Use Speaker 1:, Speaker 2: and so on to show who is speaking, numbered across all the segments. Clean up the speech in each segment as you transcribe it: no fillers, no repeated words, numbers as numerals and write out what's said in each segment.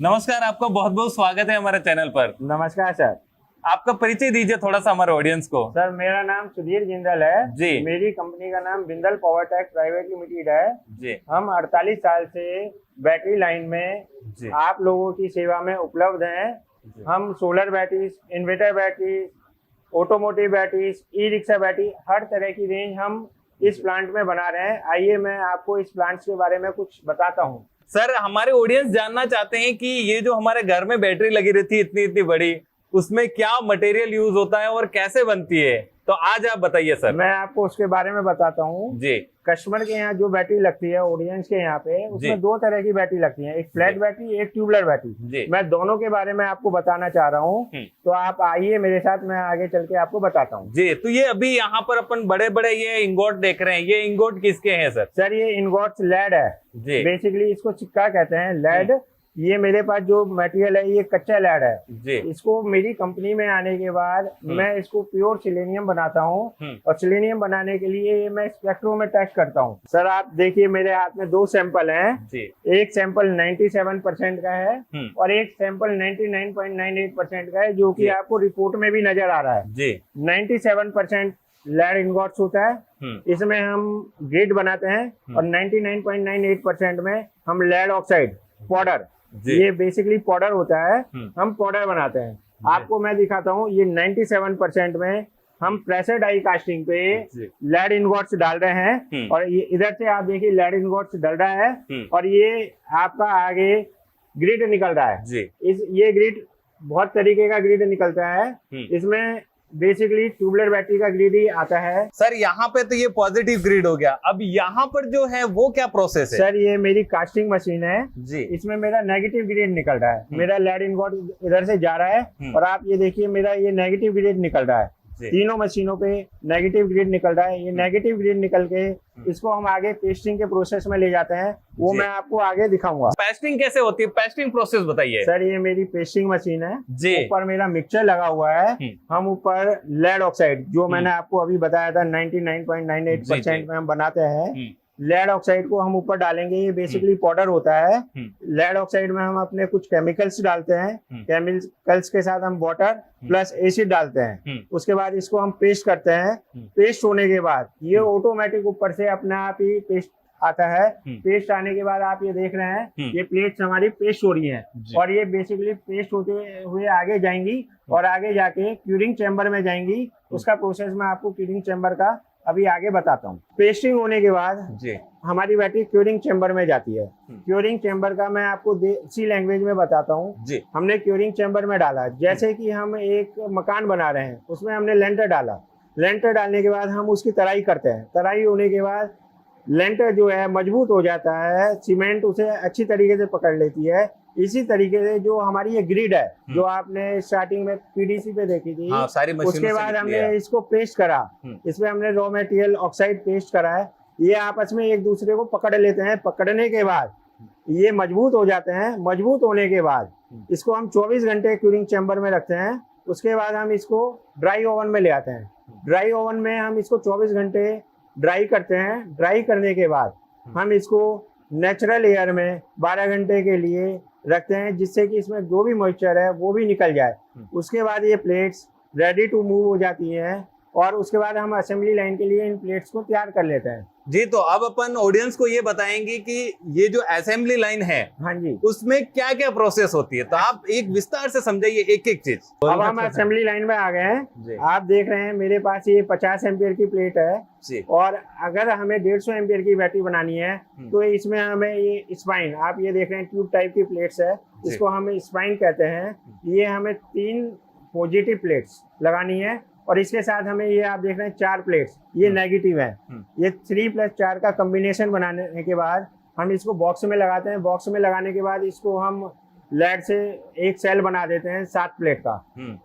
Speaker 1: नमस्कार, आपका बहुत बहुत स्वागत है हमारे चैनल पर।
Speaker 2: नमस्कार सर।
Speaker 1: आपका परिचय दीजिए थोड़ा सा हमारे ऑडियंस को।
Speaker 2: सर मेरा नाम सुधीर जिंदल है
Speaker 1: जी।
Speaker 2: मेरी कंपनी का नाम Bindal power tech private limited है
Speaker 1: जी।
Speaker 2: हम 48 साल से बैटरी लाइन में
Speaker 1: जी।
Speaker 2: आप लोगों की सेवा में उपलब्ध हैं। हम solar batteries, inverter batteries, automotive batteries, e rickshaw battery, हर तरह की रेंज हम इस प्लांट में बना रहे हैं। आइए मैं आपको इस प्लांट के बारे में कुछ बताता हूँ।
Speaker 1: सर, हमारे ऑडियंस जानना चाहते हैं कि ये जो हमारे घर में बैटरी लगी रहती है इतनी इतनी बड़ी, उसमें क्या मटेरियल यूज होता है और कैसे बनती है, तो आज आप बताइए सर।
Speaker 2: मैं आपको उसके बारे में बताता हूँ।
Speaker 1: जी।
Speaker 2: कस्टमर के यहाँ जो बैटरी लगती है, ऑडियंस के यहाँ पे, उसमें दो तरह की बैटरी लगती है, एक फ्लैट बैटरी, एक ट्यूबलर बैटरी। मैं दोनों के बारे में आपको बताना चाह रहा हूँ, तो आप आइए मेरे साथ, मैं आगे चल के आपको बताता हूँ।
Speaker 1: जी। तो ये अभी यहाँ पर अपन बड़े बड़े ये इंगोट देख रहे हैं, ये इंगोट किसके हैं सर?
Speaker 2: सर ये इंगोट्स लेड है
Speaker 1: जी।
Speaker 2: बेसिकली, इसको चिक्का कहते हैं, लेड। ये मेरे पास जो मटेरियल है ये कच्चा लेड है
Speaker 1: जी।
Speaker 2: इसको मेरी कंपनी में आने के बाद मैं इसको प्योर सिलेनियम बनाता हूँ, और सिलेनियम बनाने के लिए मैं स्पेक्ट्रो में टेस्ट करता हूँ। सर आप देखिए मेरे हाथ में दो सैंपल हैं जी। एक सैंपल 97% का है और एक सैंपल 99.98% का है, जो कि आपको रिपोर्ट में भी नजर आ रहा है जी। 97% लेड इंगोट्स होता है, इसमें हम ग्रिड बनाते हैं, और 99.98% में हम लेड ऑक्साइड पाउडर, ये बेसिकली पाउडर होता है, हम पाउडर बनाते हैं। आपको मैं दिखाता हूँ, ये 97% में हम प्रेशर डाई कास्टिंग पे लेड इनगोट्स डाल रहे हैं, और ये इधर से आप देखिए लेड इनगोट्स डल रहा है, और ये आपका आगे ग्रिड निकल रहा है। ये ग्रिड बहुत तरीके का ग्रिड निकलता है, इसमें बेसिकली ट्यूबलर बैटरी का ग्रिड ही आता है।
Speaker 1: सर यहाँ पे तो ये पॉजिटिव ग्रिड हो गया, अब यहाँ पर जो है वो क्या प्रोसेस है?
Speaker 2: सर ये मेरी कास्टिंग मशीन है जी। इसमें मेरा नेगेटिव ग्रिड निकल रहा है, मेरा लेड इनगोट इधर से जा रहा है, और आप ये देखिए मेरा ये नेगेटिव ग्रिड निकल रहा है। तीनों मशीनों पे नेगेटिव ग्रिड निकल रहा है। ये नेगेटिव ग्रिड निकल के इसको हम आगे पेस्टिंग के प्रोसेस में ले जाते हैं, वो मैं आपको आगे दिखाऊंगा।
Speaker 1: पेस्टिंग कैसे होती है, पेस्टिंग प्रोसेस बताइए।
Speaker 2: सर ये मेरी पेस्टिंग मशीन है
Speaker 1: जी।
Speaker 2: ऊपर मेरा मिक्सचर लगा हुआ है, हम ऊपर लेड ऑक्साइड, जो मैंने आपको अभी बताया था 99.98% में हम बनाते हैं, लेड ऑक्साइड को हम ऊपर डालेंगे। ये बेसिकली पाउडर होता है। लेड ऑक्साइड में हम अपने कुछ केमिकल्स डालते हैं, केमिकल्स के साथ हम वाटर प्लस एसिड डालते हैं, उसके बाद इसको हम पेस्ट करते हैं। पेस्ट होने के बाद ये ऑटोमेटिक ऊपर से अपने आप ही पेस्ट आता है। पेस्ट आने के बाद आप ये देख रहे हैं ये प्लेट्स हमारी पेस्ट हो रही हैं, और ये बेसिकली पेस्ट होते हुए आगे जाएंगी, और आगे जाके क्यूरिंग चैम्बर में जाएंगी। उसका प्रोसेस मैं आपको क्यूरिंग चैम्बर का अभी आगे बताता हूँ। पेस्टिंग होने के बाद जी हमारी बैटरी क्यूरिंग चैम्बर में जाती है। क्यूरिंग चैम्बर का मैं आपको देसी लैंग्वेज में बताता हूँ। हमने क्यूरिंग चैम्बर में डाला, जैसे कि हम एक मकान बना रहे हैं, उसमें हमने लेंटर डाला। लेंटर डालने के बाद हम उसकी तराई करते हैं। तराई होने के बाद लेंटर जो है मजबूत हो जाता है, सीमेंट उसे अच्छी तरीके से पकड़ लेती है। इसी तरीके से जो हमारी ये ग्रिड है, जो आपने स्टार्टिंग में पीडीसी पे देखी थी, सारी उसके बाद हमने इसको पेस्ट करा। इसमें हमने रॉ मटेरियल ऑक्साइड पेस्ट करा है। ये आपस में एक दूसरे को पकड़ लेते हैं। पकड़ने के बाद ये मजबूत हो जाते हैं। मजबूत होने के बाद इसको हम 24 घंटे क्यूरिंग चैम्बर में रखते हैं। उसके बाद हम इसको ड्राई ओवन में ले आते हैं। ड्राई ओवन में हम इसको 24 घंटे ड्राई करते हैं। ड्राई करने के बाद हम इसको नेचुरल एयर में 12 घंटे के लिए रखते हैं, जिससे कि इसमें जो भी मॉइस्चर है वो भी निकल जाए। उसके बाद ये प्लेट्स रेडी टू मूव हो जाती हैं, और उसके बाद हम असेंबली लाइन के लिए इन प्लेट्स को तैयार कर लेते हैं।
Speaker 1: जी। तो अब अपन ऑडियंस को ये बताएंगे कि ये जो असेंबली लाइन है, हाँ जी, उसमें क्या क्या प्रोसेस होती है, तो आप एक विस्तार से समझाइए एक एक चीज।
Speaker 2: अब हम असेंबली लाइन में आ गए हैं। आप देख रहे हैं मेरे पास ये 50 एम्पियर की प्लेट है जी। और अगर हमें 150 एम्पियर की बैटरी बनानी है तो इसमें हमें ये स्पाइन, आप ये देख रहे हैं ट्यूब टाइप की प्लेट्स है, इसको हम स्पाइन कहते हैं। ये हमें 3 पॉजिटिव प्लेट्स लगानी है, और इसके साथ हमें ये आप देख रहे हैं 4 प्लेट्स, ये नेगेटिव है। ये 3+4 का कॉम्बिनेशन बनाने के बाद हम इसको बॉक्स में लगाते हैं। बॉक्स में लगाने के बाद इसको हम लेड से एक सेल बना देते हैं 7 प्लेट का,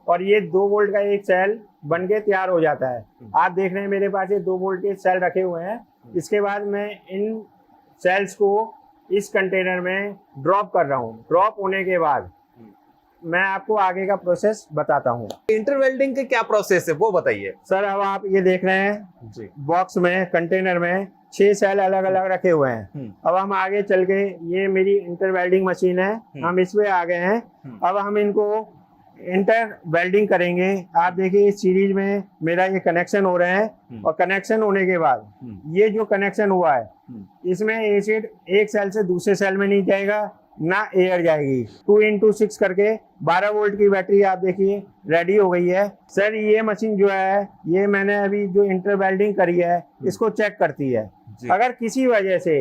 Speaker 2: और ये 2 वोल्ट का एक सेल बन के तैयार हो जाता है। आप देख रहे हैं मेरे पास ये 2 वोल्ट के सेल रखे हुए हैं। इसके बाद मैं इन सेल्स को इस कंटेनर में ड्रॉप कर रहा हूँ। ड्रॉप होने के बाद मैं आपको आगे का प्रोसेस बताता हूँ।
Speaker 1: इंटर वेल्डिंग के क्या प्रोसेस है वो बताइए
Speaker 2: सर अब आप ये देख रहे हैं
Speaker 1: जी।
Speaker 2: बॉक्स में, कंटेनर में 6 सेल अलग अलग रखे हुए हैं। अब हम आगे चल के, ये मेरी इंटर वेल्डिंग मशीन है, हम इसमें आ गए हैं। अब हम इनको इंटर वेल्डिंग करेंगे। आप देखिए इस सीरीज में मेरा ये कनेक्शन हो रहे हैं, और कनेक्शन होने के बाद ये जो कनेक्शन हुआ है इसमें एसिड एक सेल से दूसरे सेल में नहीं जाएगा, ना एयर जाएगी। 2x6 करके 12 वोल्ट की बैटरी आप देखिए रेडी हो गई है। सर ये मशीन जो है, ये मैंने अभी जो इंटर वेल्डिंग करी है इसको चेक करती है। अगर किसी वजह से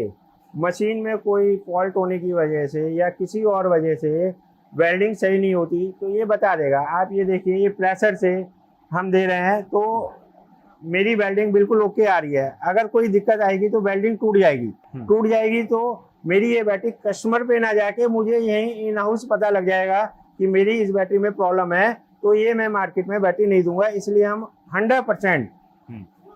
Speaker 2: मशीन में कोई फॉल्ट होने की वजह से या किसी और वजह से वेल्डिंग सही नहीं होती तो ये बता देगा। आप ये देखिए, ये प्रेशर से हम दे रहे हैं तो मेरी वेल्डिंग बिल्कुल ओके आ रही है। अगर कोई दिक्कत आएगी तो वेल्डिंग टूट जाएगी तो मेरी ये बैटरी कस्टमर पे ना जाके मुझे यहीं इन हाउस पता लग जाएगा कि मेरी इस बैटरी में प्रॉब्लम है, तो ये मैं मार्केट में बैटरी नहीं दूंगा। इसलिए हम 100%,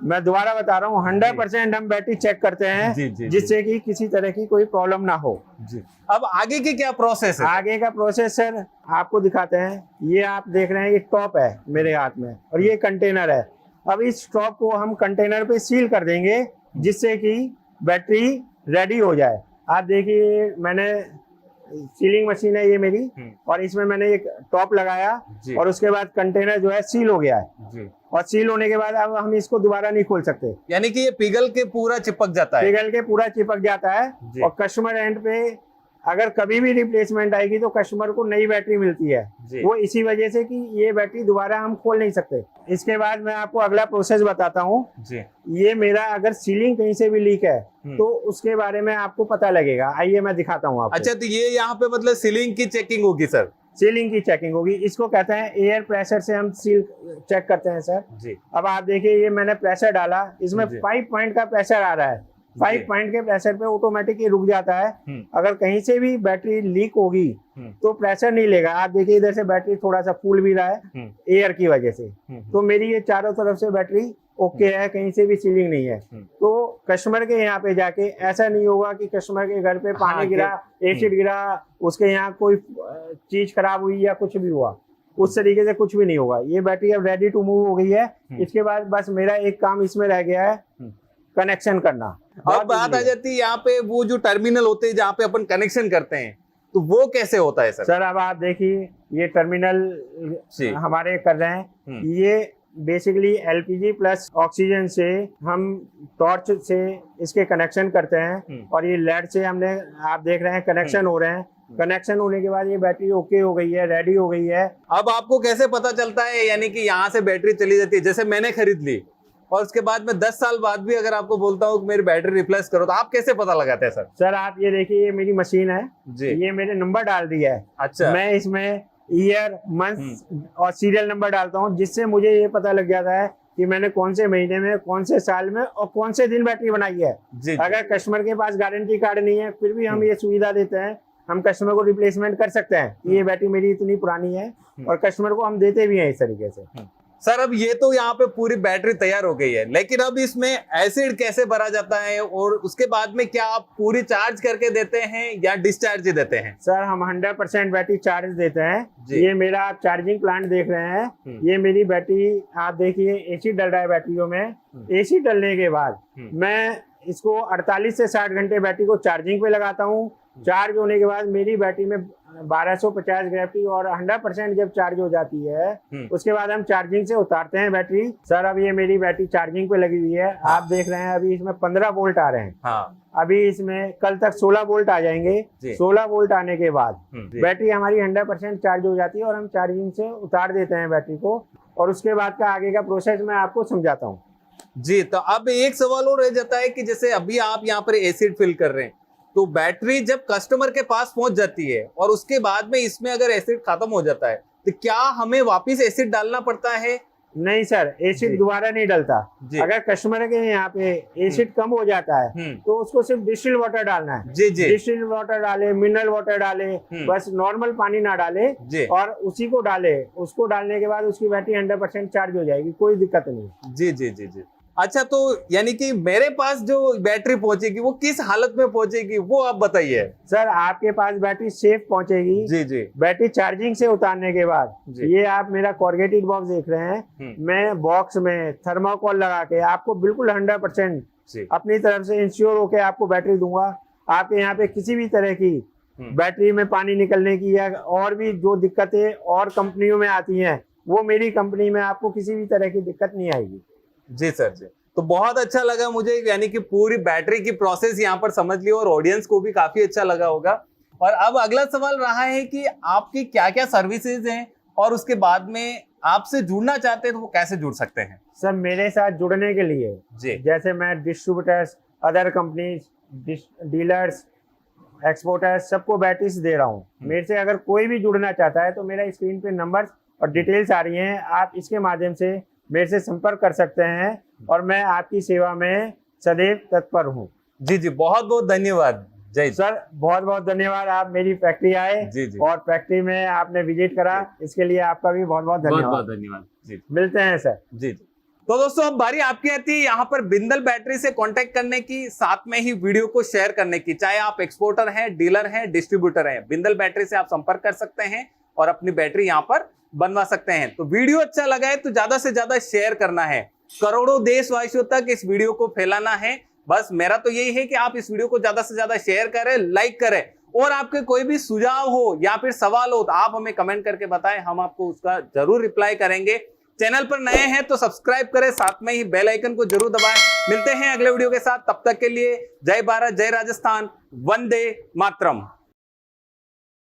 Speaker 2: मैं दोबारा बता रहा हूँ, 100% हम बैटरी चेक करते हैं जिससे कि किसी तरह की कोई प्रॉब्लम ना हो।
Speaker 1: जी। अब आगे की क्या प्रोसेस है?
Speaker 2: आगे का प्रोसेस सर आपको दिखाते हैं। ये आप देख रहे हैं, ये टॉप है मेरे हाथ में और ये कंटेनर है। अब इस टॉप को हम कंटेनर पे सील कर देंगे जिससे कि बैटरी रेडी हो जाए। आप देखिए, मैंने सीलिंग मशीन है ये मेरी, और इसमें मैंने एक टॉप लगाया और उसके बाद कंटेनर जो है सील हो गया है। और सील होने के बाद अब हम इसको दोबारा नहीं खोल सकते,
Speaker 1: यानी कि ये पिघल के पूरा चिपक जाता है।
Speaker 2: पिघल के पूरा चिपक जाता है। और कस्टमर एंड पे अगर कभी भी रिप्लेसमेंट आएगी तो कस्टमर को नई बैटरी मिलती है, वो इसी वजह से कि ये बैटरी दोबारा हम खोल नहीं सकते। इसके बाद मैं आपको अगला प्रोसेस बताता हूँ। ये मेरा अगर सीलिंग कहीं से भी लीक है तो उसके बारे में आपको पता लगेगा। आइए मैं दिखाता हूँ आपको।
Speaker 1: अच्छा, तो ये यहाँ पे मतलब सीलिंग की चेकिंग होगी सर?
Speaker 2: सीलिंग की चेकिंग होगी। इसको कहते हैं एयर प्रेशर से हम सील चेक करते हैं सर जी। अब आप देखिए, ये मैंने प्रेशर डाला, इसमें 5 पॉइंट का प्रेशर आ रहा है। 5 पॉइंट के प्रेशर पे ऑटोमेटिक ये रुक जाता है। अगर कहीं से भी बैटरी लीक होगी तो प्रेशर नहीं लेगा। आप देखिए इधर से बैटरी थोड़ा सा फूल भी रहा है एयर की वजह से। तो मेरी ये चारों तरफ से बैटरी ओके है, कहीं से भी सीलिंग नहीं है। तो कस्टमर के यहाँ पे जाके ऐसा नहीं होगा कि कस्टमर के घर पे पानी गिरा, एसिड गिरा, उसके यहाँ कोई चीज खराब हुई या कुछ भी हुआ, उस तरीके से कुछ भी नहीं होगा। ये बैटरी अब रेडी टू मूव हो गई है। इसके बाद बस मेरा एक काम इसमें रह गया है, कनेक्शन करना।
Speaker 1: अब बात आ जाती है यहाँ पे वो जो टर्मिनल होते हैं जहाँ पे अपन कनेक्शन करते हैं, तो वो कैसे होता है सर?
Speaker 2: सर अब आप देखिए, ये टर्मिनल हमारे कर रहे हैं। ये बेसिकली एलपीजी प्लस ऑक्सीजन से हम टॉर्च से इसके कनेक्शन करते हैं, और ये लेड से हमने, आप देख रहे हैं कनेक्शन हो रहे हैं। कनेक्शन होने के बाद ये बैटरी ओके हो गई है, रेडी हो गई है।
Speaker 1: अब आपको कैसे पता चलता है, यानी कि यहाँ से बैटरी चली जाती है? जैसे मैंने खरीद ली और उसके बाद में 10 साल बाद भी अगर आपको बोलता हूँ कि मेरी बैटरी रिप्लेस करो, तो आप कैसे पता लगाते हैं सर?
Speaker 2: सर आप ये देखिए, ये मेरी मशीन है
Speaker 1: जी।
Speaker 2: ये मेरे नंबर डाल दिया है।
Speaker 1: अच्छा।
Speaker 2: मैं इसमें ईयर, मंथ और सीरियल नंबर डालता हूँ, जिससे मुझे ये पता लग जाता है कि मैंने कौन से महीने में, कौन से साल में और कौन से दिन बैटरी बनाई है। अगर कस्टमर के पास गारंटी कार्ड नहीं है फिर भी हम ये सुविधा देते हैं, हम कस्टमर को रिप्लेसमेंट कर सकते हैं। ये बैटरी मेरी इतनी पुरानी है, और कस्टमर को हम देते भी हैं इस तरीके से।
Speaker 1: सर अब ये तो यहाँ पे पूरी बैटरी तैयार हो गई है, लेकिन अब इसमें एसिड कैसे भरा जाता है, और उसके बाद में क्या आप पूरी चार्ज करके देते हैं या डिस्चार्ज देते हैं? सर
Speaker 2: हम 100% बैटरी चार्ज देते हैं। ये मेरा आप चार्जिंग प्लांट देख रहे हैं, ये मेरी बैटरी आप देखिए एसी डल रहा है बैटरियों में। एसी डलने के बाद मैं इसको 48 से 60 घंटे बैटरी को चार्जिंग पे लगाता हूँ। चार्ज होने के बाद मेरी बैटरी में 1250 ग्रेविटी, और 100% जब चार्ज हो जाती है उसके बाद हम चार्जिंग से उतारते हैं बैटरी। सर अब ये मेरी बैटरी चार्जिंग पे लगी हुई है। आप देख रहे हैं अभी इसमें 15 वोल्ट आ रहे हैं। अभी इसमें कल तक 16 वोल्ट आ जाएंगे। 16 वोल्ट आने के बाद बैटरी हमारी 100% चार्ज हो जाती है, और हम चार्जिंग से उतार देते हैं बैटरी को। और उसके बाद का आगे का प्रोसेस मैं आपको समझाता हूँ
Speaker 1: जी। तो अब एक सवाल और रह जाता है कि जैसे अभी आप यहाँ पर एसिड फिल कर रहे हैं, तो बैटरी जब कस्टमर के पास पहुंच जाती है और उसके बाद में इसमें अगर एसिड खत्म हो जाता है, तो क्या हमें वापस एसिड डालना पड़ता है?
Speaker 2: नहीं सर, एसिड दोबारा नहीं डलता। अगर कस्टमर के यहाँ पे एसिड कम हो जाता है तो उसको सिर्फ डिस्टिल वाटर डालना है। डिस्टिल वाटर डाले, मिनरल वाटर डाले, बस नॉर्मल पानी ना डाले, और उसी को डाले। उसको डालने के बाद उसकी बैटरी 100% चार्ज हो जाएगी, कोई दिक्कत नहीं।
Speaker 1: जी जी जी जी। अच्छा, तो यानी कि मेरे पास जो बैटरी पहुंचेगी वो किस हालत में पहुंचेगी वो आप बताइए।
Speaker 2: सर आपके पास बैटरी सेफ पहुंचेगी।
Speaker 1: जी जी।
Speaker 2: बैटरी चार्जिंग से उतारने के बाद ये आप मेरा कॉर्गेटेड बॉक्स देख रहे हैं, मैं बॉक्स में थर्माकोल लगा के आपको बिल्कुल 100% अपनी तरफ से इंश्योर होके आपको बैटरी दूंगा। आपके यहाँ पे किसी भी तरह की बैटरी में पानी निकलने की या और भी जो दिक्कतें और कंपनियों में आती हैं वो मेरी कंपनी में आपको किसी भी तरह की दिक्कत नहीं आएगी।
Speaker 1: जी सर जी, तो बहुत अच्छा लगा मुझे, यानी कि पूरी बैटरी की प्रोसेस यहाँ पर समझ ली और ऑडियंस को भी काफी अच्छा लगा होगा। और अब अगला सवाल रहा है कि आपकी क्या क्या सर्विसेज हैं और उसके बाद में आपसे जुड़ना चाहते हैं तो वो कैसे जुड़ सकते हैं।
Speaker 2: सर मेरे साथ जुड़ने के लिए
Speaker 1: जी,
Speaker 2: जैसे मैं distributors, other companies, dealers, exporters सबको बैटरीज दे रहा हूँ। मेरे से अगर कोई भी जुड़ना चाहता है तो मेरा स्क्रीन पे नंबर और डिटेल्स आ रही हैं, आप इसके माध्यम से मेरे से संपर्क कर सकते हैं और मैं आपकी सेवा में सदैव तत्पर हूँ।
Speaker 1: जी जी, बहुत बहुत धन्यवाद। जय
Speaker 2: सर, बहुत बहुत धन्यवाद, आप मेरी फैक्ट्री आए
Speaker 1: जी जी,
Speaker 2: और फैक्ट्री में आपने विजिट करा, इसके लिए आपका भी बहुत बहुत धन्यवाद।
Speaker 1: बहुत धन्यवाद जी।
Speaker 2: मिलते हैं सर।
Speaker 1: जी जी। तो दोस्तों अब बारी आपकी आती है यहाँ पर बिंदल बैटरी से कांटेक्ट करने की, साथ में ही वीडियो को शेयर करने की। चाहे आप एक्सपोर्टर हैं, डीलर हैं, डिस्ट्रीब्यूटर हैं, बिंदल बैटरी से आप संपर्क कर सकते हैं और अपनी बैटरी यहाँ पर बनवा सकते हैं। तो वीडियो अच्छा लगा है तो ज्यादा से ज्यादा शेयर करना है, करोड़ों देशवासियों तक इस वीडियो को फैलाना है। बस मेरा तो यही है कि आप इस वीडियो को ज्यादा से ज्यादा शेयर करें, लाइक करें, और आपके कोई भी सुझाव हो या फिर सवाल हो तो आप हमें कमेंट करके बताएं, हम आपको उसका जरूर रिप्लाई करेंगे। चैनल पर नए हैं तो सब्सक्राइब करें, साथ में ही बेल आइकन को जरूर दबाएं। मिलते हैं अगले वीडियो के साथ, तब तक के लिए जय भारत, जय राजस्थान, वंदे मातरम।